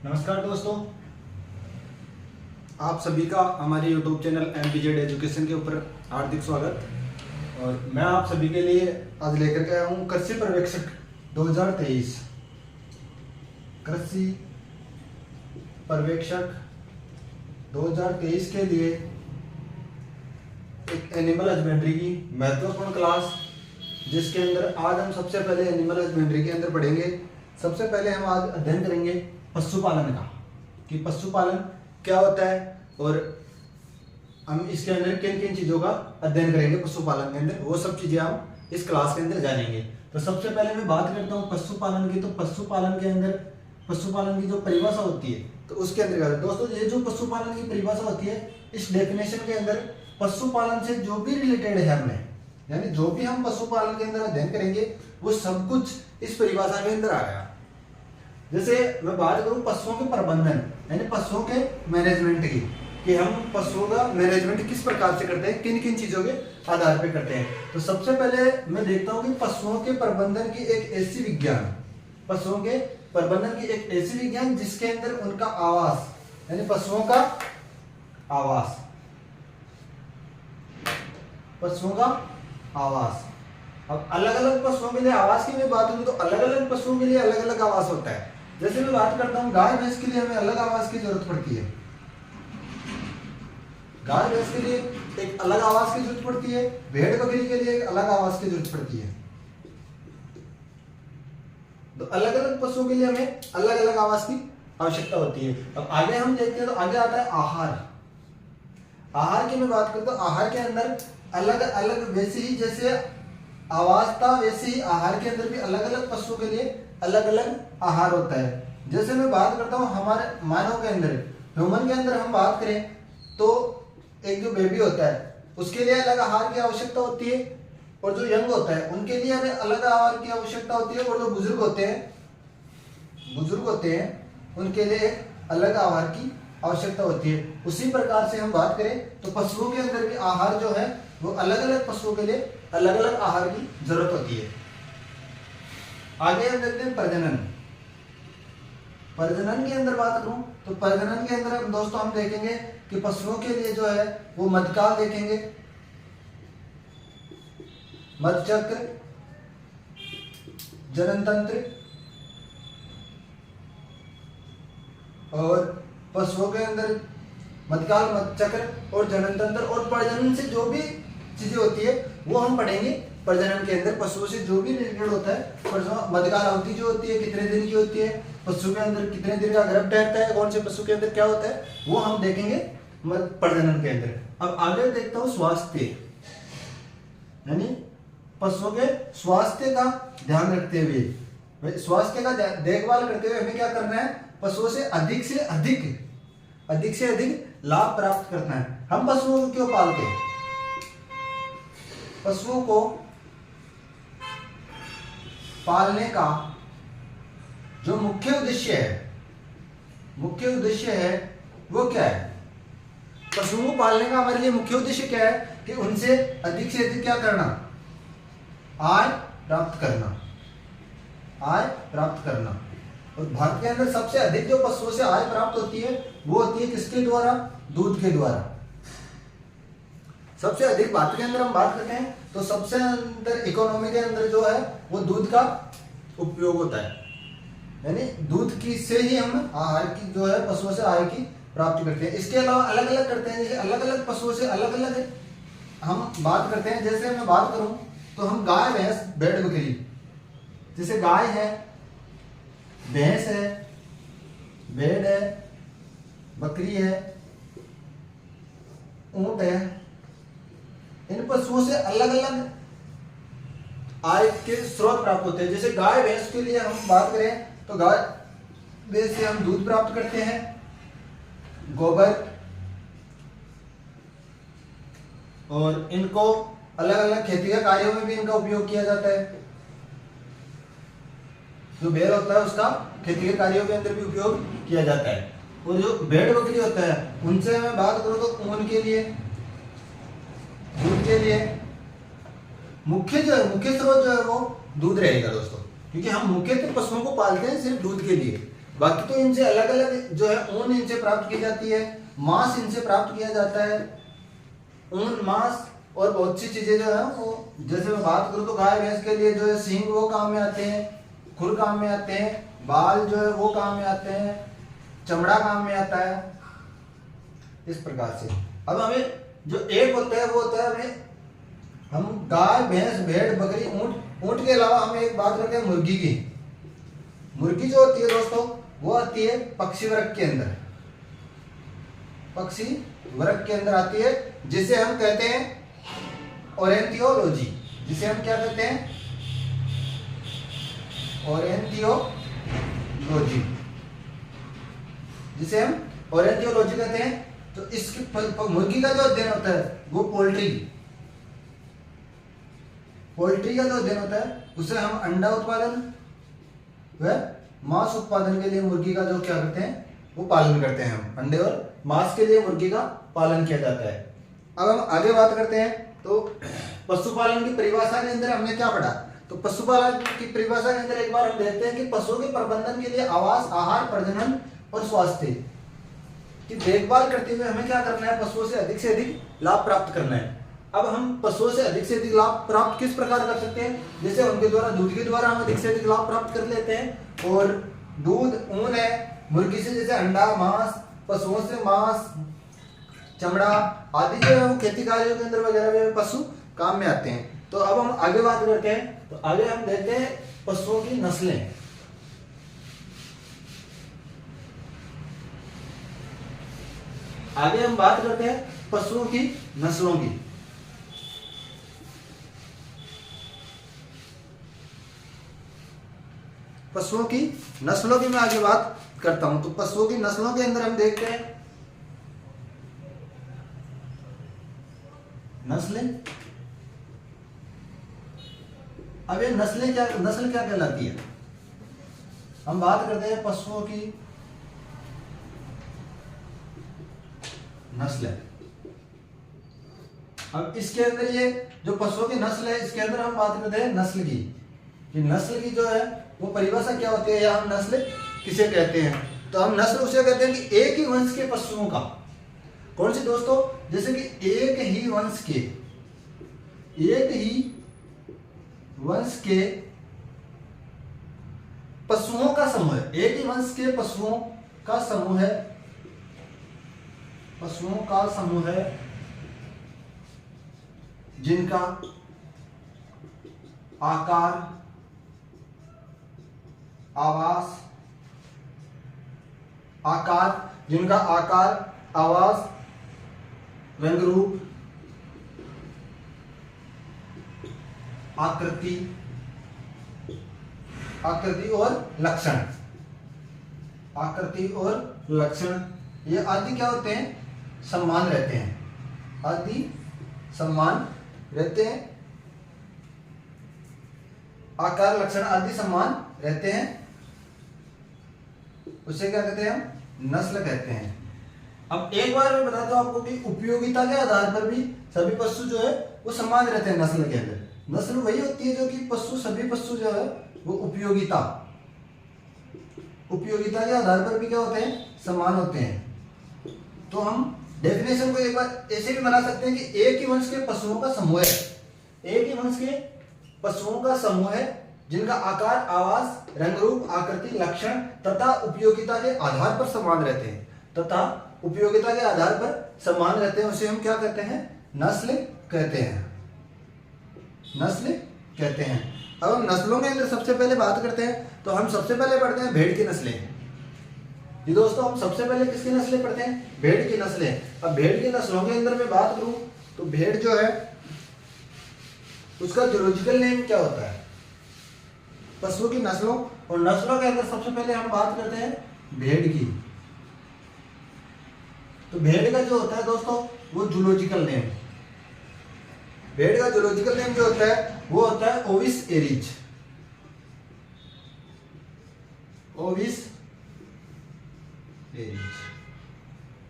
नमस्कार दोस्तों, आप सभी का हमारे YouTube चैनल MPZ एजुकेशन के ऊपर हार्दिक स्वागत। और मैं आप सभी के लिए आज लेकर के आया हूँ कृषि पर्यवेक्षक 2023। कृषि पर्यवेक्षक 2023 के लिए एक एनिमल हस्बेंड्री की महत्वपूर्ण क्लास, जिसके अंदर आज हम सबसे पहले एनिमल हस्बेंड्री के अंदर पढ़ेंगे। सबसे पहले हम आज अध्ययन करेंगे पशुपालन का, कि पशुपालन क्या होता है और हम इसके अंदर किन किन चीज़ों का अध्ययन करेंगे पशुपालन के अंदर, वो सब चीज़ें हम इस क्लास के अंदर जानेंगे। तो सबसे पहले मैं बात करता हूँ पशुपालन की। तो पशुपालन के अंदर पशुपालन की जो परिभाषा होती है, तो उसके अंदर दोस्तों ये जो पशुपालन की परिभाषा होती है, इस डेफिनेशन के अंदर पशुपालन से जो भी रिलेटेड है हमने, यानी जो भी हम पशुपालन के अंदर अध्ययन करेंगे वो सब कुछ इस परिभाषा के अंदर आएगा। जैसे मैं बात करूं पशुओं के प्रबंधन यानी पशुओं के मैनेजमेंट की, कि हम पशुओं का मैनेजमेंट किस प्रकार से करते हैं, किन किन चीजों के आधार पे करते हैं। तो सबसे पहले मैं देखता हूं कि पशुओं के प्रबंधन की एक ऐसी विज्ञान, पशुओं के प्रबंधन की एक ऐसी विज्ञान जिसके अंदर उनका आवास यानी पशुओं का आवास, पशुओं का आवास। अब अलग अलग पशुओं के लिए आवास की मैं बात करूं तो अलग अलग पशुओं के लिए अलग अलग आवास होता है। जैसे मैं बात करता हूं गाय भैंस के लिए हमें अलग आवास की जरूरत पड़ती है, गाय भैंस के लिए एक अलग आवास की जरूरत पड़ती है, भेड़ बकरी के लिए एक अलग आवास की जरूरत पड़ती है। तो अलग अलग पशुओं के लिए हमें अलग अलग आवास की आवश्यकता होती है। अब आगे हम देखते हैं तो आगे आता है आहार। आहार की मैं बात करता हूं, आहार के अंदर अलग अलग वैसे ही जैसे आवास था वैसे ही आहार के अंदर भी अलग अलग पशुओं के लिए अलग अलग आहार होता है। जैसे मैं बात करता हूँ हमारे मानव के अंदर, ह्यूमन के अंदर हम बात करें तो एक जो बेबी होता है उसके लिए अलग आहार की आवश्यकता होती है, और जो यंग होता है उनके लिए हमें अलग आहार की आवश्यकता होती है, और जो बुजुर्ग होते हैं उनके लिए एक अलग आहार की आवश्यकता होती है। उसी प्रकार से हम बात करें तो पशुओं के अंदर भी आहार जो है वो अलग अलग पशुओं के लिए अलग अलग आहार की जरूरत होती है। आगे हम देखते हैं प्रजनन। प्रजनन के अंदर बात करूं तो प्रजनन के अंदर दोस्तों हम देखेंगे कि पशुओं के लिए जो है वो मध्यकाल देखेंगे, मध्यचक्र, जनन तंत्र, और पशुओं के अंदर मध्यकाल, मध्यचक्र और जनन तंत्र और प्रजनन से जो भी चीजें होती है वो हम पढ़ेंगे। प्रजनन के अंदर पशुओं से जो भी रिलेटेड होता है, मध्यकाल अवधि जो होती है कितने दिन की होती है, पशु के अंदर कितने दिन का गर्भ ठहरता है, कौन से पशु के अंदर क्या होता है, वो हम देखेंगे प्रजनन के अंदर। अब आगे देखता हूं स्वास्थ्य, यानी पशुओं के स्वास्थ्य का ध्यान रखते हुए, स्वास्थ्य का देखभाल करते हुए हमें क्या करना है, पशुओं से अधिक से अधिक लाभ प्राप्त करना है। हम पशुओं को क्यों पालते हैं? पशुओं को पालने का जो मुख्य उद्देश्य है वो क्या है? पशुओं को पालने का हमारे लिए मुख्य उद्देश्य क्या है कि उनसे अधिक से अधिक क्या करना, आय प्राप्त करना। और भारत के अंदर सबसे अधिक जो पशुओं से आय प्राप्त होती है वो होती है किसके द्वारा? दूध के द्वारा। सबसे अधिक भारत के अंदर हम बात करते हैं तो सबसे अंदर इकोनॉमी के अंदर जो है वो दूध का उपयोग होता है, यानी दूध की से ही हम आहार की जो है पशुओं से आय की प्राप्ति करते हैं। इसके अलावा अलग अलग करते हैं, जैसे अलग अलग पशुओं से अलग अलग हम बात करते हैं। जैसे मैं बात करूं तो हम गाय, भैंस, भेड़, बकरी, जैसे गाय है, भैंस है, भेड़ है, बकरी है, ऊंट है, इन पशुओं से अलग अलग आय के स्रोत प्राप्त होते हैं। जैसे गाय भैंस के लिए हम बात करें तो गाय भैंस से हम दूध प्राप्त करते हैं, गोबर, और इनको अलग अलग खेती के कार्यों में भी इनका उपयोग किया जाता है। जो भेड़ होता है उसका खेती के कार्यों के अंदर भी उपयोग किया जाता है। और जो भेड़ बकरी होता है उनसे मैं बात करूं तो ऊन के लिए, दूध के लिए मुख्य स्रोत जो है वो दूध रहेगा दोस्तों, क्योंकि हम मुख्यतः पशुओं को पालते हैं सिर्फ दूध के लिए। बाकी तो इनसे अलग अलग जो है ऊन इनसे प्राप्त की जाती है, मांस इनसे प्राप्त किया जाता है। ऊन, मांस और बहुत सी चीजें जो है वो, जैसे मैं बात करूँ तो गाय भैंस के लिए जो है सींग वो काम में आते हैं, खुर काम में आते हैं, बाल जो है वो काम में आते हैं, चमड़ा काम में आता है, इस प्रकार से। अब हमें जो एक होता है वो होता है हमें, हम गाय भैंस भेड़ बकरी ऊंट, ऊंट के अलावा हम एक बात करते हैं मुर्गी की। मुर्गी जो होती है दोस्तों वो आती है पक्षी वर्ग के अंदर, पक्षी वर्ग के अंदर आती है, जिसे हम कहते हैं ओरेंथियोलॉजी। जिसे हम क्या कहते हैं? ओरेंथियोलॉजी, जिसे हम ओरेंथियोलॉजी कहते हैं। तो इसकी मुर्गी का जो अध्ययन होता है वो पोल्ट्री का जो अध्ययन होता है उसे हम अंडा उत्पादन व मांस उत्पादन के लिए मुर्गी का जो क्या करते हैं वो पालन करते हैं। हम अंडे और मांस के लिए मुर्गी का पालन किया जाता है। अब हम आगे बात करते हैं तो पशुपालन की परिभाषा के अंदर हमने क्या पढ़ा। तो पशुपालन की परिभाषा के अंदर एक बार हम देखते हैं कि पशुओं के प्रबंधन के लिए आवास, आहार, प्रजनन और स्वास्थ्य की देखभाल करते हुए हमें क्या करना है, पशुओं से अधिक लाभ प्राप्त करना है। अब हम पशुओं से अधिक लाभ प्राप्त किस प्रकार कर सकते हैं, जैसे उनके द्वारा दूध के द्वारा हम अधिक से अधिक लाभ प्राप्त कर लेते हैं, और दूध, ऊन है, मुर्गी से जैसे अंडा, मांस, पशुओं से मांस, चमड़ा आदि जो है वो खेती कार्यों के अंदर वगैरह में पशु काम में आते हैं। तो अब हम आगे बात करते हैं, तो आगे हम देखते हैं पशुओं की नस्लें। आगे हम बात करते हैं पशुओं की नस्लों की। पशुओं की नस्लों की मैं आगे बात करता हूं। तो पशुओं की नस्लों के अंदर हम देखते हैं नस्लें। अब ये नस्ल क्या कहलाती है? हम बात करते हैं पशुओं की नस्ल। अब इसके अंदर ये जो पशुओं की नस्ल है, इसके अंदर हम बात करते हैं नस्ल की, कि नस्ल की जो है वो परिभाषा क्या होती है, या हम नस्ल किसे कहते हैं। तो हम नस्ल उसे कहते हैं कि एक ही वंश के पशुओं का, कौन सी दोस्तों, जैसे कि एक ही वंश के पशुओं का समूह है। एक ही वंश के पशुओं का समूह है जिनका आकार, आवास, रंग रूप, आकृति और लक्षण, ये आदि क्या होते हैं, समान रहते हैं। आकार, लक्षण आदि समान रहते हैं, उसे क्या कहते हैं, हम नस्ल कहते हैं। अब एक बार मैं बता दूं आपको कि उपयोगिता के आधार पर भी सभी पशु जो है वो समान रहते हैं नस्ल के अंदर। नस्ल वही होती है जो कि सभी पशु जो है वो उपयोगिता के आधार पर भी क्या होते हैं, समान होते हैं। तो हम डेफिनेशन को एक बार ऐसे भी बना सकते हैं कि एक ही वंश के पशुओं का समूह है। एक ही वंश के पशुओं का समूह है जिनका आकार, आवास, रंग रूप, आकृति, लक्षण तथा उपयोगिता के आधार पर समान रहते हैं, उसे हम क्या कहते हैं, नस्ल कहते हैं। अब हम नस्लों के अंदर सबसे पहले बात करते हैं, तो हम सबसे पहले पढ़ते हैं भेड़ की नस्लें। जी दोस्तों, हम सबसे पहले किसकी नस्लें पढ़ते हैं, भेड़ की नस्लें। अब भेड़ की नस्लों के अंदर मैं बात करूं तो भेड़ जो है उसका जूलॉजिकल नेम क्या होता है, पशुओं की नस्लों, और नस्लों के अंदर सबसे पहले हम बात करते हैं भेड़ की। तो भेड़ का जो होता है दोस्तों वो जूलॉजिकल नेम, भेड़ का जूलॉजिकल नेम जो होता है वो होता है ओविस एरिज।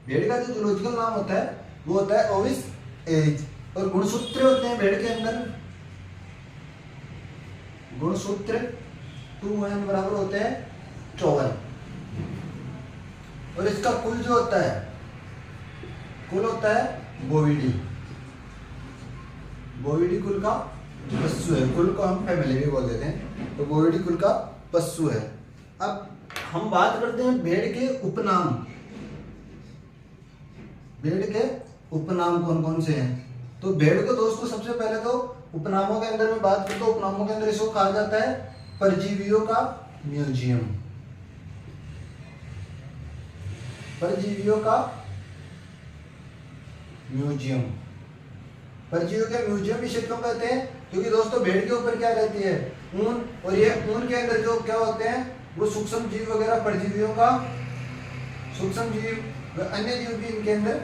भेड़ का जो जूलॉजिकल नाम होता है वो होता है ओविस एरिज। और गुणसूत्र होते हैं भेड़ के अंदर, गुणसूत्र 2n बराबर होते हैं 54। और इसका कुल जो होता है, कुल होता है बोविडी। बोविडी कुल का पशु है, कुल को हम फैमिली भी बोल देते हैं, तो बोविडी कुल का पशु है। अब हम बात करते हैं भेड़ के उपनाम। भेड़ के उपनाम कौन कौन से हैं? तो भेड़ को दोस्तों सबसे पहले तो उपनामों के अंदर में बात करते, उपनामों के अंदर इसको कहा जाता है परजीवियों का म्यूजियम। परजीवियों का म्यूजियम। परजीवियों के म्यूजियम इसे क्यों कहते हैं? क्योंकि दोस्तों भेड़ के ऊपर क्या रहती है? ऊन, और ये ऊन के अंदर जो क्या होते हैं वो सूक्ष्म जीव वगैरह परजीवियों का, सूक्ष्म जीव अन्य जीव भी इनके अंदर,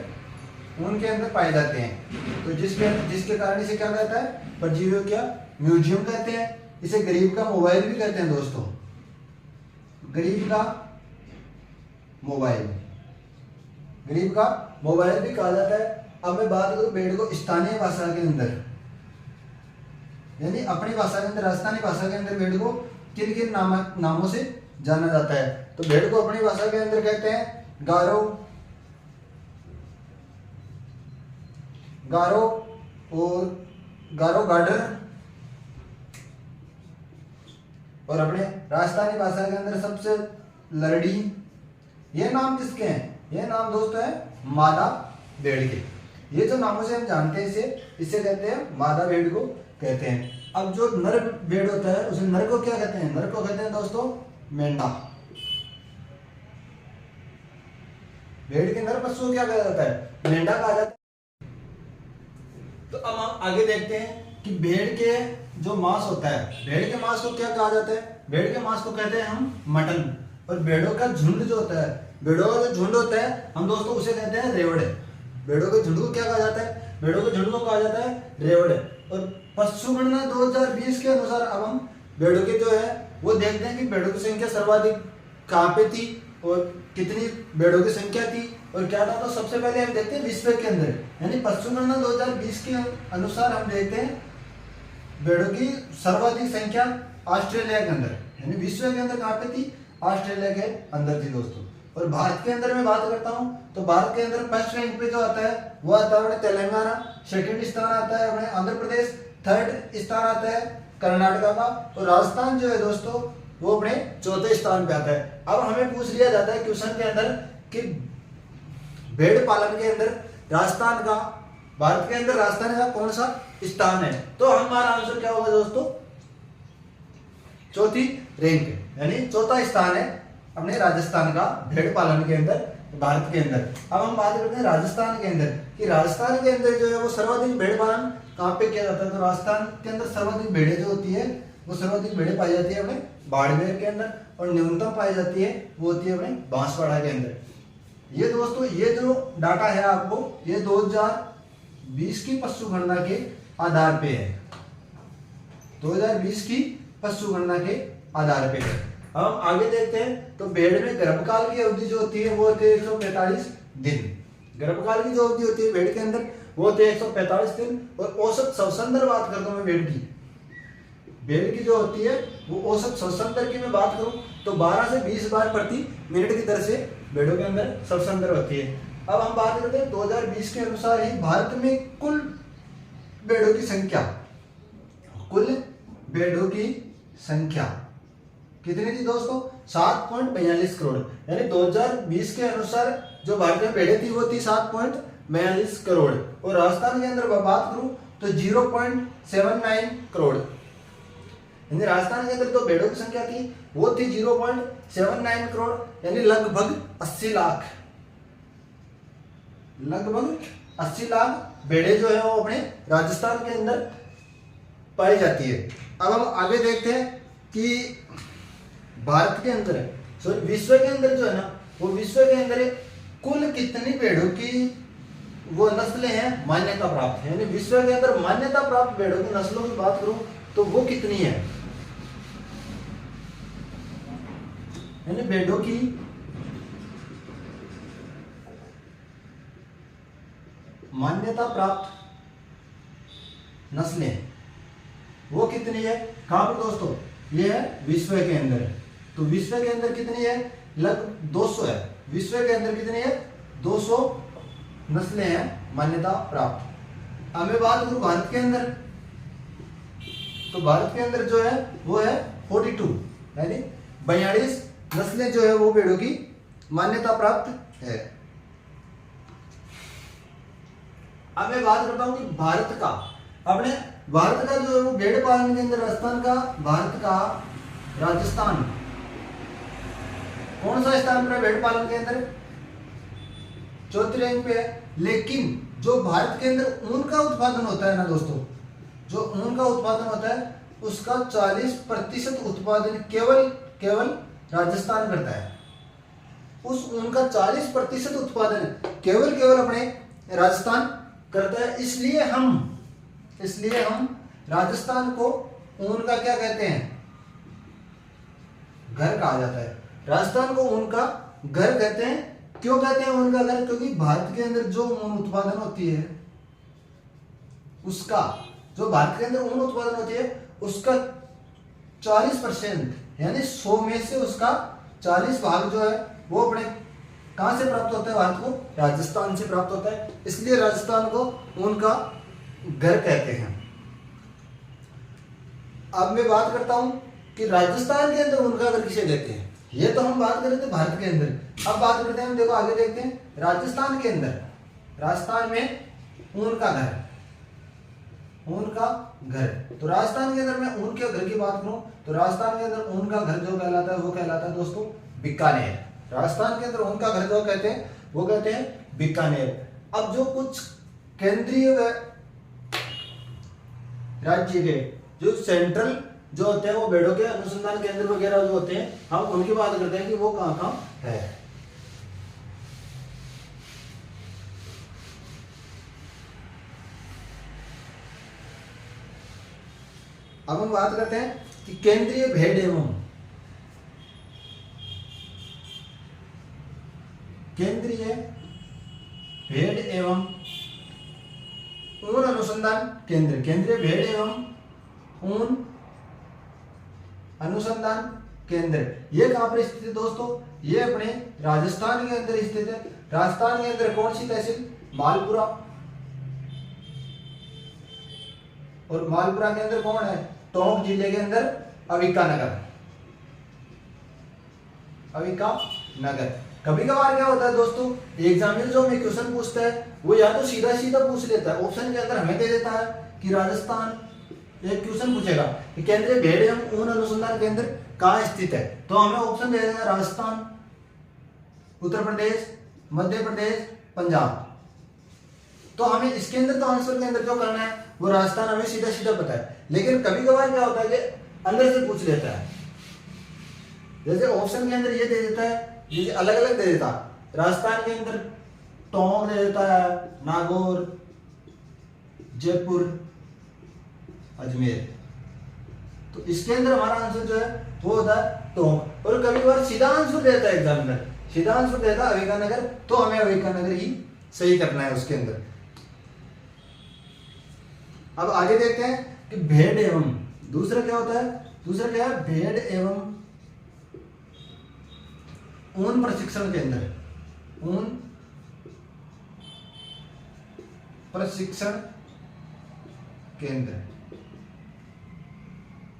ऊन के अंदर पाए जाते हैं। तो जिसके कारण इसे क्या कहता है? परजीवियों का म्यूजियम कहते हैं। इसे गरीब का मोबाइल भी कहते हैं दोस्तों, गरीब का मोबाइल, गरीब का मोबाइल भी कहा जाता है। अब मैं बात करूं भेड़ को स्थानीय भाषा के अंदर, यानी अपनी भाषा के अंदर, राजस्थानी भाषा के अंदर भेड़ को किन किन नामों से जाना जाता है? तो भेड़ को अपनी भाषा के अंदर कहते हैं गारो, गारो और गारो गाडर, और अपने राजस्थानी भाषा के अंदर सबसे लरड़ी। ये नाम किसके हैं? ये नाम दोस्तों है मादा भेड़ के। ये जो नामों से हम जानते हैं इसे कहते हैं मादा भेड़ को कहते हैं। अब जो नर भेड़ होता है उसे नर को क्या कहते हैं? नर को कहते हैं दोस्तों मेंढा। भेड़ के नर पशु को क्या कहा जाता है? मेंढा कहा जाता है। तो अब हम आगे देखते हैं कि भेड़ के जो मांस होता है, भेड़ के मांस को क्या कहा जाता है? भेड़ के मांस को कहते हैं हम मटन। और भेड़ों का झुंड जो होता है, भेड़ों का जो झुंड होता है हम दोस्तों उसे कहते हैं रेवड़े। भेड़ों के झुंड को क्या कहा जाता है? भेड़ों के झुंड को कहा जाता है रेवड़े। और पशु गणना 2020 के अनुसार अब हम भेड़ों के जो है वो देखते हैं कि भेड़ों की संख्या सर्वाधिक कहाँ पे थी और कितनी भेड़ों की संख्या थी और क्या था। तो सबसे पहले हम देखते हैं विश्व के अंदर, यानी पशु गणना 2020 के अनुसार हम देखते हैं भेड़ों की सर्वाधिक संख्या ऑस्ट्रेलिया के अंदर, यानी विश्व के अंदर कहाँ पे थी? ऑस्ट्रेलिया के अंदर थी दोस्तों। और भारत के अंदर मैं बात करता हूँ तो भारत के अंदर फर्स्ट रैंक पे जो आता है वो आता है अपने तेलंगाना, सेकंड स्थान आता है अपने आंध्र प्रदेश, थर्ड स्थान आता है कर्नाटका का, और राजस्थान जो है दोस्तों वो अपने चौथे स्थान पे आता है। अब हमें पूछ लिया जाता है क्वेश्चन के अंदर कि भेड़ पालन के अंदर राजस्थान का, भारत के अंदर राजस्थान का कौन सा स्थान है? तो हमारा आंसर क्या होगा दोस्तों? चौथी रैंक, यानी चौथा स्थान है अपने राजस्थान का भेड़ पालन के अंदर भारत के अंदर। अब हम बात करते हैं राजस्थान के अंदर कि राजस्थान के अंदर जो है वो सर्वाधिक भेड़ पालन कहाँ पे किया जाता है? तो राजस्थान के अंदर सर्वाधिक भेड़ें जो होती है वो सर्वाधिक भेड़ें पाई जाती है अपने बाड़मेर के अंदर, और न्यूनतम पाई जाती है वो होती है अपने बांसवाड़ा के अंदर। ये दोस्तों ये जो डाटा है आपको ये 2020 की पशु गणना के आधार पे है, 2020 की पशु गणना के आधार पे है। अब हम आगे देखते हैं तो भेड़ में गर्भकाल की अवधि जो होती है वो होती है 145 दिन। गर्भकाल की जो अवधि होती है भेड़ के अंदर वो होती है 145 दिन। और औसत श्वसन दर बात करता हूं मैं भेड़ की जो होती है वो औसत श्वसन दर की मैं बात करूं तो 12 से 20 बार प्रति मिनट की दर से भेड़ों के अंदर श्वसन दर होती है। अब हम बात करते हैं 2020 के अनुसार ही भारत में कुल भेड़ों की संख्या, कुल भेड़ों की संख्या कितनी थी दोस्तों? 7.42 करोड़, यानी 2020 के अनुसार जो भारत में भेड़ें थी वो थी 7.42 करोड़। और राजस्थान के अंदर बात करूं तो 0.79 करोड़, यानी राजस्थान के अंदर जो भेड़ों की संख्या थी वो थी 0.79 करोड़, यानी लगभग 80 लाख, लगभग 80 लाख भेड़ें जो है वो अपने राजस्थान के अंदर पाई जाती है। अब हम आगे देखते हैं कि भारत के अंदर है विश्व के अंदर जो है ना वो विश्व के अंदर कुल कितनी भेड़ों की वो नस्लें हैं मान्यता प्राप्त है, यानी विश्व के अंदर मान्यता प्राप्त भेड़ों की नस्लों की बात करूं तो वो कितनी है, यानी भेड़ों की मान्यता प्राप्त नस्लें वो कितनी है? कहां पर दोस्तों? ये है विश्व के अंदर। तो विश्व के अंदर कितनी है? लगभग 200 है, विश्व के अंदर कितनी है? 200 नस्लें हैं मान्यता प्राप्त। अब मैं बात करूं भारत के अंदर, तो भारत के अंदर जो है वो है 42, यानी 42 नस्लें जो है वो भेड़ों की मान्यता प्राप्त है। अब मैं बात करता हूं कि भारत का, अपने भारत का जो है वो भेड़ पालन के अंदर राजस्थान का, भारत का राजस्थान कौन सा स्थान पर है भेड़ पालन के अंदर? चौथे रैंक पे है। लेकिन जो भारत के अंदर ऊन का उत्पादन होता है ना दोस्तों, जो ऊन का उत्पादन होता है उसका 40% उत्पादन केवल राजस्थान करता है। उस ऊन का 40% उत्पादन केवल अपने राजस्थान करता है। इसलिए हम राजस्थान को ऊन का क्या कहते हैं? घर कहा जाता है। राजस्थान को ऊन का घर कहते हैं। क्यों कहते हैं ऊन का घर? क्योंकि भारत के अंदर जो ऊन उत्पादन होती है उसका, जो भारत के अंदर ऊन उत्पादन होती है उसका 40% यानी 100 में से उसका 40 भाग जो है वो अपने कहां से प्राप्त होता है? भारत को राजस्थान से प्राप्त होता है। इसलिए राजस्थान को ऊन का घर कहते हैं। अब मैं बात करता हूं कि राजस्थान के अंदर ऊन का घर किसे कहते हैं। ये तो हम बात कर रहे थे भारत के अंदर। अब बात करते हैं, देखो आगे देखते हैं राजस्थान के अंदर, राजस्थान में ऊन का घर, ऊन का घर। तो राजस्थान के अंदर मैं ऊन के घर की बात करूं तो राजस्थान के अंदर ऊन का घर जो कहलाता है वो कहलाता है दोस्तों बीकानेर। राजस्थान के अंदर ऊन का घर जो कहते हैं वो कहते हैं बीकानेर। अब जो कुछ केंद्रीय राज्य के जो सेंट्रल जो होते हैं वो भेड़ों के अनुसंधान केंद्र वगैरह जो होते हैं, हम उनकी बात करते हैं कि वो कहां कहां है। अब हम बात करते हैं कि केंद्रीय भेड़ एवं ऊन अनुसंधान केंद्र, केंद्रीय भेड़ एवं ऊन अनुसंधान केंद्र ये कहां पर स्थित है दोस्तों? ये अपने राजस्थान के अंदर स्थित है। राजस्थान के अंदर कौन सी तहसील? मालपुरा। और मालपुरा के अंदर कौन है? टोंक जिले के अंदर अविका नगर। कभी कभार क्या होता है दोस्तों, एग्जामिनर जो हमें क्वेश्चन पूछता है वो या तो सीधा सीधा पूछ लेता है, ऑप्शन के अंदर हमें दे देता है कि राजस्थान। एक क्वेश्चन पूछेगा कि केंद्रीय भेड़ एवं ऊन अनुसंधान केंद्र कहाँ स्थित है, तो हमें ऑप्शन दे देगा राजस्थान, उत्तर प्रदेश, मध्य प्रदेश, पंजाब। तो हमें इसके अंदर तो आंसर के अंदर जो करना है वो राजस्थान हमें सीधा सीधा पता है। लेकिन कभी कभार क्या होता है कि अंदर से पूछ लेता है, जैसे ऑप्शन के अंदर ये दे देता है, जैसे अलग अलग दे देता है। राजस्थान के अंदर टोंक दे देता है, नागौर, जयपुर, अजमेर। तो इसके अंदर हमारा आंसर जो है वो होता है टोंक। और कभी कभार सीधा आंसर देता है एग्जामिनर, सीधा आंसर देता है अविका नगर, तो हमें अविका नगर ही सही करना है उसके अंदर। अब आगे देखते हैं कि भेड़ एवं दूसरा क्या होता है? दूसरा क्या है? भेड़ एवं ऊन प्रशिक्षण केंद्र, ऊन प्रशिक्षण केंद्र।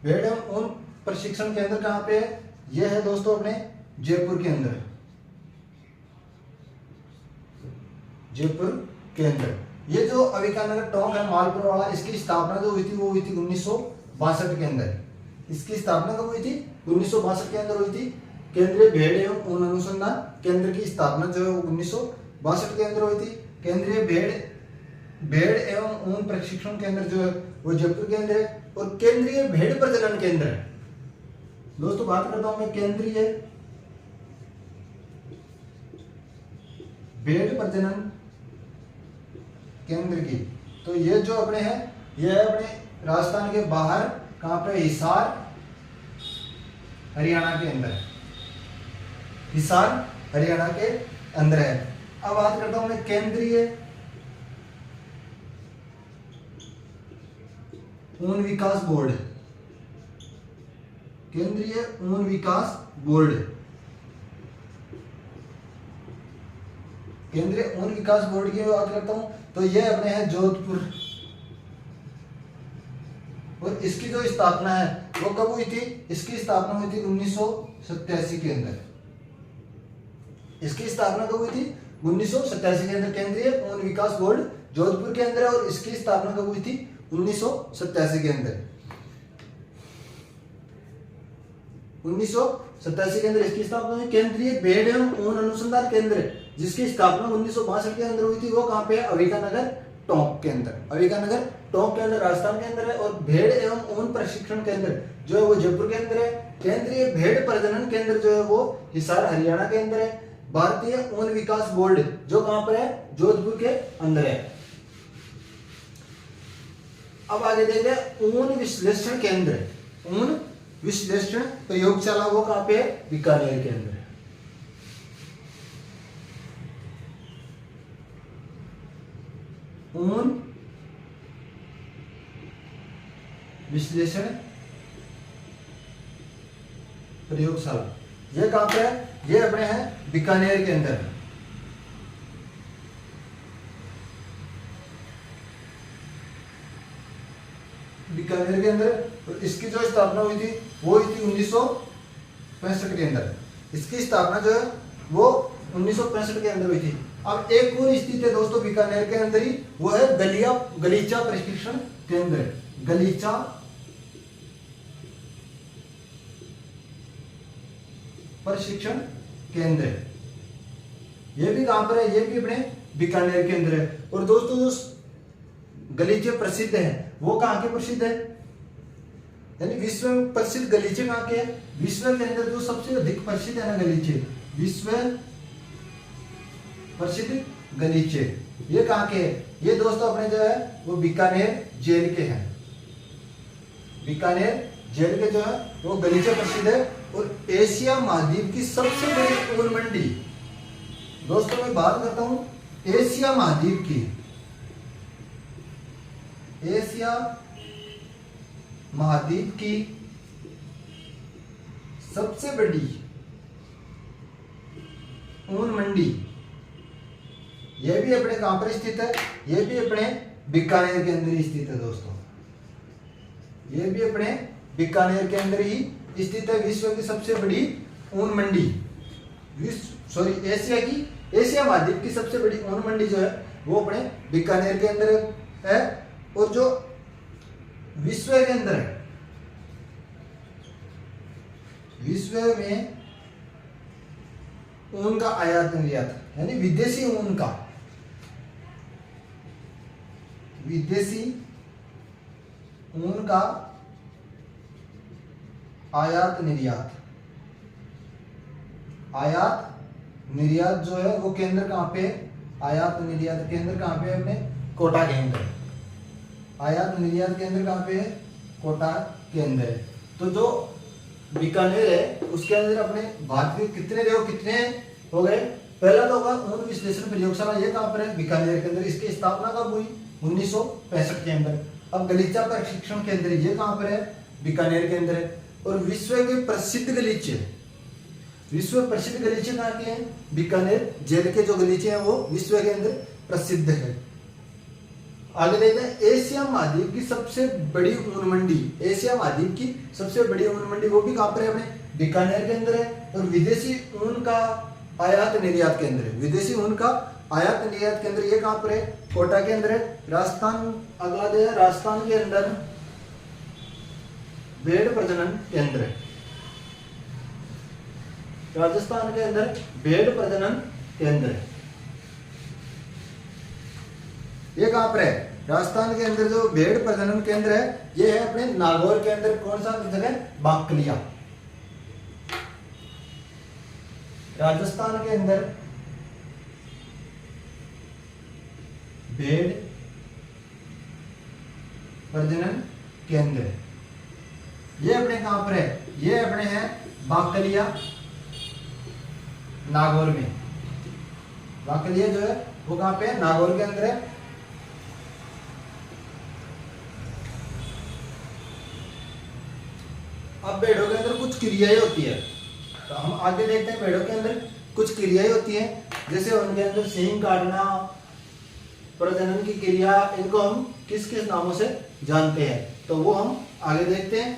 भेड़ एवं ऊन प्रशिक्षण केंद्र कहां पे है? यह है दोस्तों अपने जयपुर के अंदर, जयपुर के अंदर। ये जो अविका नगर टोंक है मालपुर वाला, इसकी स्थापना जो हुई थी वो हुई थी 1962 के अंदर। इसकी स्थापना कब हुई थी? 1962 के अंदर हुई थी। केंद्रीय भेड़ एवं ऊन अनुसंधान केंद्र की स्थापना जो है वो 1962 के अंदर हुई थी। केंद्रीय भेड़ एवं ऊन प्रशिक्षण केंद्र जो है वो जयपुर के अंदर है। और केंद्रीय भेड़ प्रजनन केंद्र है दोस्तों, बात करता हूं मैं केंद्रीय भेड़ प्रजनन केंद्र की, तो ये जो अपने है ये है अपने राजस्थान के बाहर, कहां पे? हिसार, हरियाणा के अंदर, हिसार हरियाणा के अंदर है। अब बात करता हूं मैं केंद्रीय ऊन विकास बोर्ड, केंद्रीय ऊन विकास बोर्ड। केंद्रीय ऊन विकास बोर्ड की बात करता हूं तो ये अपने है जोधपुर, और इसकी जो स्थापना है वो कब हुई थी? इसकी स्थापना हुई थी 1987 के अंदर। इसकी स्थापना कब हुई थी? 1987 के अंदर। केंद्रीय ऊन विकास बोर्ड जोधपुर के अंदर है और इसकी स्थापना कब हुई थी? 1987 के अंदर। 1987 के अंदर इसकी स्थापना हुई। केंद्रीय भेड़ एवं ऊन अनुसंधान केंद्र जिसकी स्थापना 1962 के अंदर हुई थी वो कहां पे है? अविकानगर टोंक के अंदर। अविकानगर टोंक के अंदर राजस्थान के अंदर है। और भेड़ एवं ऊन प्रशिक्षण केंद्र जो है वो जयपुर के अंदर है। केंद्रीय भेड़ प्रजनन केंद्र जो है वो हिसार हरियाणा के अंदर है। भारतीय ऊन विकास बोर्ड जो कहां पर है? जोधपुर के अंदर है। अब आगे देखते हैं ऊन विश्लेषण केंद्र, ऊन विश्लेषण प्रयोगशाला वो कहां पे है? बीकानेर के अंदर है। ऊन विश्लेषण प्रयोगशाला ये कहां पे है? ये अपने हैं बीकानेर के अंदर। बीकानेर के अंदर। और इसकी जो स्थापना हुई थी वो हुई थी 1965 के अंदर। इसकी स्थापना जो है वो 1965 के अंदर हुई थी। अब एक और स्थित है दोस्तों बीकानेर के अंदर ही, वो है गलीचा प्रशिक्षण केंद्र। गलीचा प्रशिक्षण केंद्र ये भी कहां पर है? ये भी अपने बीकानेर के अंदर है। और दोस्तों जो गलीचे प्रसिद्ध है वो कहां के प्रसिद्ध है? यानी विश्व में प्रसिद्ध गलीचे कहां के हैं? विश्व के अंदर जो सबसे अधिक प्रसिद्ध है ना गलीचे, विश्व प्रसिद्ध गलीचे ये कहां के हैं? ये दोस्तों अपने जो है वो बीकानेर जेल के हैं। बीकानेर जेल के जो है वो गलीचे प्रसिद्ध है। और एशिया महाद्वीप की सबसे बड़ी ऊन मंडी, दोस्तों मैं बात करता हूं एशिया महाद्वीप की, एशिया महाद्वीप की सबसे बड़ी ऊन मंडी, यह भी अपने कहां पर स्थित है? यह भी अपने बीकानेर के अंदर ही स्थित है दोस्तों। यह भी अपने बीकानेर के अंदर ही स्थित है। विश्व की सबसे बड़ी ऊन मंडी, एशिया महाद्वीप की सबसे बड़ी ऊन मंडी जो है वो अपने बीकानेर के अंदर है। और जो विश्व के अंदर है, विश्व में ऊन का आयात निर्यात यानी विदेशी ऊन का, विदेशी ऊन का आयात निर्यात, आयात निर्यात जो है वो केंद्र कहां पे? आयात निर्यात केंद्र कहां पे है? अपने कोटा के अंदर। आयात निर्यात केंद्र कहां पे है? कोटा के अंदर है। तो जो बीकानेर है उसके अंदर अपने भारत के कितने हो गए? पहला तो होगा ऊन विश्लेषण प्रयोगशाला, ये कहां पर है? बीकानेर के अंदर। इसकी स्थापना कब हुई? 1965 के अंदर। अब गलीचा प्रशिक्षण केंद्र ये कहां पर है? बीकानेर के अंदर है। और विश्व के प्रसिद्ध गलीचे, विश्व प्रसिद्ध गलीचे कहां के हैं? बीकानेर जेल के जो गलीचे हैं वो विश्व के अंदर प्रसिद्ध है। आगे देखते हैं एशिया महाद्वीप की सबसे बड़ी ऊन मंडी, एशिया महाद्वीप की सबसे बड़ी ऊन मंडी वो भी कहां पर है? अपने बीकानेर के अंदर है। और विदेशी ऊन का आयात निर्यात केंद्र है, विदेशी ऊन का आयात निर्यात केंद्र ये कहां पर है? कोटा के अंदर है। राजस्थान, अगला जो है राजस्थान के अंदर भेड़ प्रजनन केंद्र है। राजस्थान के अंदर भेड़ प्रजनन केंद्र है। ये कहां पर है? राजस्थान के अंदर जो भेड़ प्रजनन केंद्र है ये है अपने नागौर के अंदर। कौन सा जगह? बाकलिया। राजस्थान के अंदर भेड़ प्रजनन केंद्र है। ये अपने कहां पर है? ये अपने हैं बाकलिया, नागौर में। बाकलिया जो है वो कहां पे है? नागौर के अंदर है। अब भेड़ों के अंदर कुछ क्रियाएं होती है, तो हम आगे देखते हैं भेड़ों के अंदर कुछ क्रियाएं होती हैं। जैसे उनके अंदर सींग काटना, प्रजनन की क्रिया, इनको हम किस किस नामों से जानते हैं, तो वो हम आगे देखते हैं।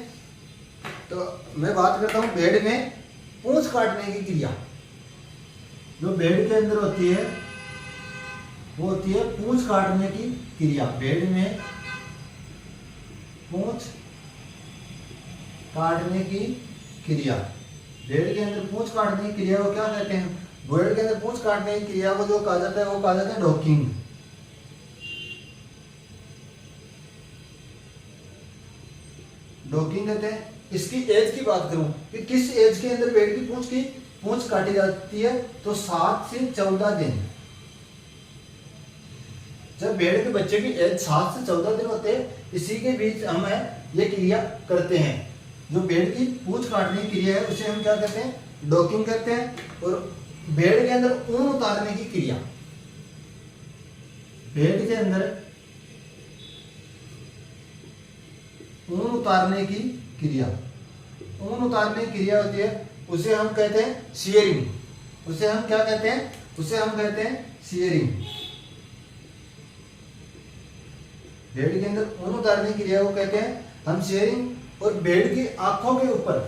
तो मैं बात करता हूँ भेड़ में पूंछ काटने की क्रिया। जो भेड़ के अंदर होती है वो होती है पूंछ काटने की क्रिया। भेड़ में पूंछ काटने की क्रिया, भेड़ के अंदर पूंछ काटने की क्रिया को क्या कहते हैं? भेड़ के अंदर पूंछ काटने की क्रिया को जो कहा जाता है वो कहा जाता है डॉकिंग। डॉकिंग कहते हैं। इसकी एज की बात करूं कि किस एज के अंदर भेड़ की पूंछ काटी जाती है, तो 7 से 14 दिन। जब भेड़ के बच्चे की एज 7 से 14 दिन होते हैं, इसी के बीच हम ये क्रिया करते हैं। जो भेड़ की पूंछ काटने की क्रिया है उसे हम क्या कहते हैं? डॉकिंग कहते हैं। और भेड़ के अंदर ऊन उतारने की क्रिया, भेड़ के अंदर ऊन उतारने की क्रिया, ऊन उतारने की क्रिया होती है, उसे हम कहते हैं शियरिंग। उसे हम क्या कहते हैं? उसे हम कहते हैं शियरिंग। भेड़ के अंदर ऊन उतारने की क्रिया को कहते हैं हम शियरिंग। और भेड़ की आंखों के ऊपर,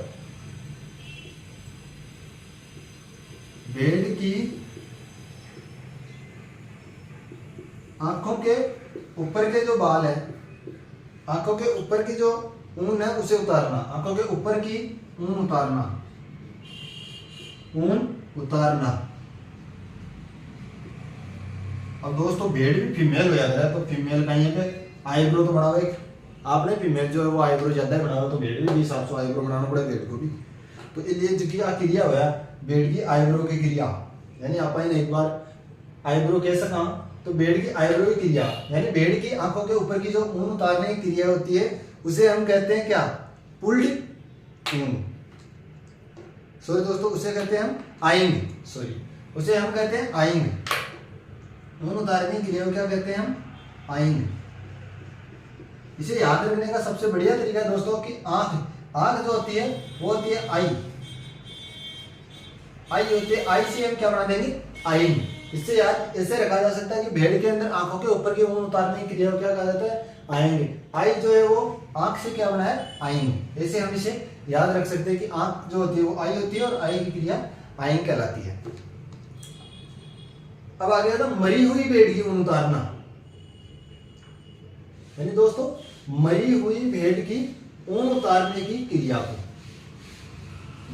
भेड़ की आंखों के ऊपर के जो बाल है, आंखों के ऊपर की जो ऊन है उसे उतारना, आंखों के ऊपर की ऊन उतारना, ऊन उतारना। अब दोस्तों भेड़ भी फीमेल हो जाता है, तो फीमेल का यहाँ पे आईब्रो तो बढ़ाओ एक, आपने फीमेल जो है वो आईब्रो ज्यादा बढ़ाओ, तो भेड़ भी 700 आईब्रो बनाना पड़ेगा भेड़ को भी। तो इसलिए जो क्रिया हुआ भेड़ की आईब्रो की क्रिया, यानी आप एक बार आईब्रो कह सका, तो भेड़ की आईब्रो की क्रिया यानी भेड़ की आंखों के ऊपर की जो ऊन उतारने की क्रिया होती है उसे हम कहते हैं क्या? पुल्ड ऊन। सॉरी दोस्तों, उसे कहते हैं हम आइंग। सॉरी, उसे हम कहते हैं आइंग। ऊन उतारने की क्रिया को क्या कहते हैं हम? आइंग। इसे याद रखने का सबसे बढ़िया तरीका है दोस्तों कि आंख जो होती है वो होती है आई, आई होती है, आई से हम क्या बना देंगे? आइंग। इससे याद ऐसे रखा जा सकता है कि भेड़ के अंदर आंखों के ऊपर की ऊन उतारने की क्रिया को क्या कहा जाता है? आइंग। आई जो है वो आंख से क्या बना है? आइंग। ऐसे हम इसे याद रख सकते हैं कि आंख जो होती है वो आई होती है और आई की क्रिया आइंग कहलाती है। अब आ गया था मरी हुई भेड़ की ऊन उतारना। यानी दोस्तों मरी हुई भेड़ की ऊन उतारने की क्रिया को,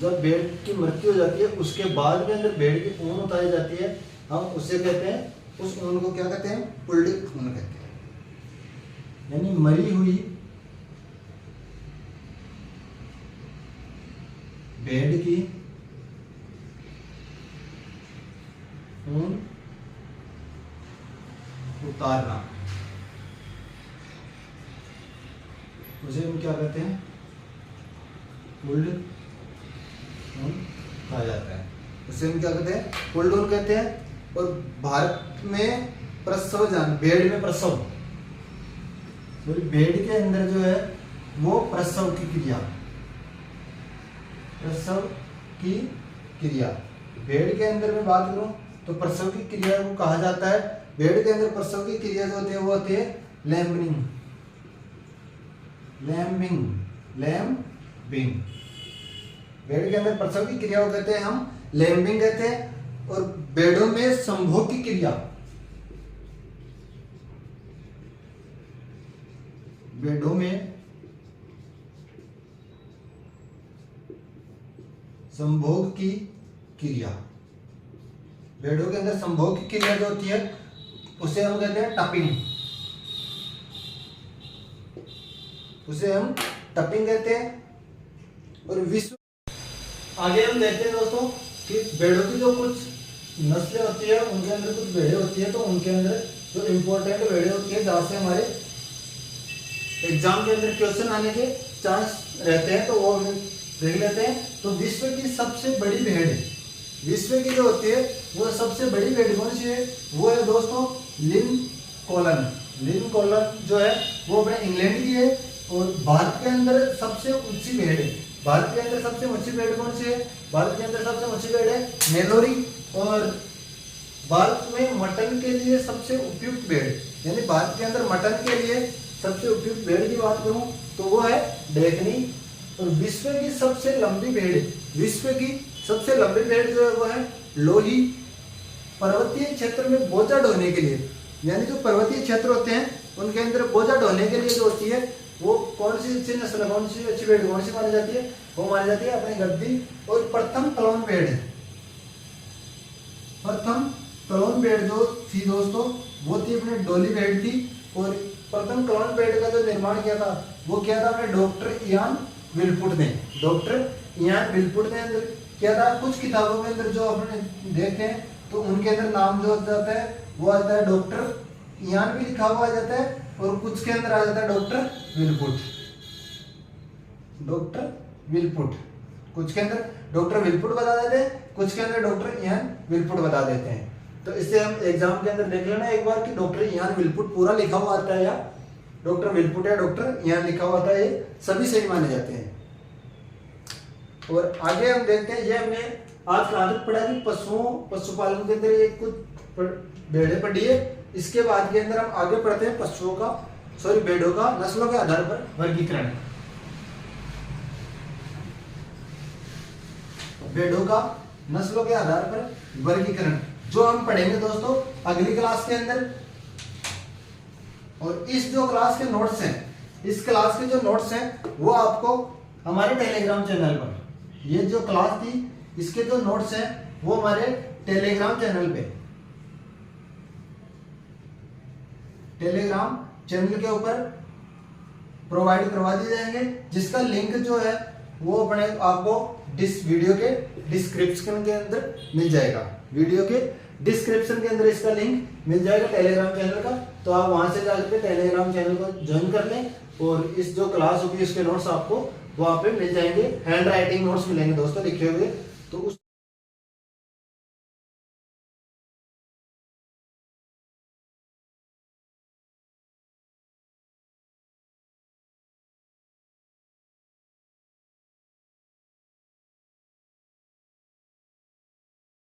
जब भेड़ की मृत्यु हो जाती है उसके बाद के अंदर भेड़ की ऊन उतारी जाती है, हम उसे कहते हैं, उस ऊन को क्या कहते हैं? पुल्ड ऊन कहते हैं। यानी मरी हुई भेड़ की ऊन उतारना, उसे हम क्या कहते हैं? पुल्ड ऊन कहा जाता है। उसे हम क्या कहते हैं? पुल्ड ऊन कहते हैं। और भारत में प्रसव जान, भेड़ में प्रसव, भेड़ के अंदर जो है वो प्रसव की क्रिया, प्रसव की क्रिया, भेड़ के अंदर में बात करूं तो प्रसव की क्रिया को कहा जाता है, भेड़ के अंदर प्रसव की क्रिया जो होती है वो होती है लैम्बिंग। लैम्बिंग, लैम्बिंग। भेड़ के अंदर प्रसव की क्रिया को कहते हैं हम लैम्बिंग कहते हैं। और भेड़ों में संभोग की क्रिया, भेड़ों में संभोग की क्रिया, भेड़ों के अंदर संभोग की क्रिया जो होती है उसे हम कहते हैं टपिंग, उसे हम टपिंग कहते हैं। और विश्व आगे हम देखते हैं दोस्तों कि भेड़ों की जो कुछ नस्लें होती है उनके अंदर कुछ भेड़ें होती है, तो उनके अंदर जो इम्पोर्टेंट भेड़ें होती है जहाँ से हमारे एग्जाम के अंदर क्वेश्चन आने के चांस रहते हैं, तो वो हम देख लेते हैं। तो विश्व की सबसे बड़ी भेड़, विश्व की जो होती है वो सबसे बड़ी भेड़ कौन सी है? वो है दोस्तों लिंकॉलन। लिंकॉलन जो है वो अपने इंग्लैंड की है। और भारत के अंदर सबसे ऊंची भेड़ है, भारत के अंदर सबसे ऊंची भेड़ कौन सी है? भारत के अंदर सबसे ऊंची भेड़ है नेलोरी। और भारत में मटन के लिए सबसे उपयुक्त भेड़, यानी भारत के अंदर मटन के लिए सबसे उपयुक्त भेड़ की बात करूं तो वो है डेकनी। और विश्व की सबसे लंबी भेड़, विश्व की सबसे लंबी भेड़ जो है वो है लोही। पर्वतीय क्षेत्र में बोझा ढोने के लिए, यानी जो पर्वतीय क्षेत्र होते हैं उनके अंदर बोझा ढोने के लिए जो होती है वो कौन सी अच्छी नस्ल, कौन सी अच्छी भेड़ कौन सी मानी जाती है, वो मानी जाती है अपनी गद्दी और प्रथम क्लोन भेड़ है। प्रथम क्लोन भेड़ जो थी दोस्तों वो थी अपने डोली भेड़ थी। और प्रथम क्लोन भेड़ का जो निर्माण किया था वो किया था अपने डॉक्टर इयान विलपुट ने। डॉक्टर इयान विलपुट ने अंदर किया था। कुछ किताबों के अंदर जो अपने देखते हैं तो उनके अंदर नाम जो जाता है वो आता है डॉक्टर इयान भी लिखा हुआ आ जाता है, और कुछ के अंदर आ जाता है डॉक्टर विलपुट। डॉक्टर विलपुट, कुछ के अंदर डॉक्टर विलपुट बता देते हैं, कुछ के अंदर डॉक्टर इयान विलपुट बता देते हैं। तो इससे हम एग्जाम के अंदर देख लेना एक बार कि डॉक्टर इयान विलपुट पूरा लिखा हुआ आता है या डॉक्टर विलपुट या डॉक्टर इयान लिखा हुआ आता है, ये सभी सही माने जाते हैं। और आगे हम देखते हैं, ये हमने आज कहाँ तक पढ़ा कि पशुपालन के अंदर ये कुछ भेड़ें पढ़ी है। इसके बाद के अंदर हम आगे पढ़ते हैं भेड़ों का नस्लों के आधार पर वर्गीकरण। भेड़ों का नस्लों के आधार पर वर्गीकरण जो हम पढ़ेंगे दोस्तों अगली क्लास के अंदर। और इस जो क्लास के नोट्स हैं, इस क्लास के जो नोट्स हैं वो आपको हमारे टेलीग्राम चैनल पर, ये जो क्लास थी इसके जो नोट्स हैं वो हमारे टेलीग्राम चैनल पे, टेलीग्राम चैनल के ऊपर प्रोवाइड करवा दिए जाएंगे, जिसका लिंक जो है वो अपने आपको इस वीडियो के डिस्क्रिप्शन के अंदर मिल जाएगा। वीडियो के डिस्क्रिप्शन के अंदर इसका लिंक मिल जाएगा टेलीग्राम चैनल का। तो आप वहां से जाकर टेलीग्राम चैनल को ज्वाइन कर लें, और इस जो क्लास होगी इसके नोट्स आपको वहां पे मिल जाएंगे। हैंड राइटिंग नोट्स मिलेंगे दोस्तों लिखे हुए, तो उस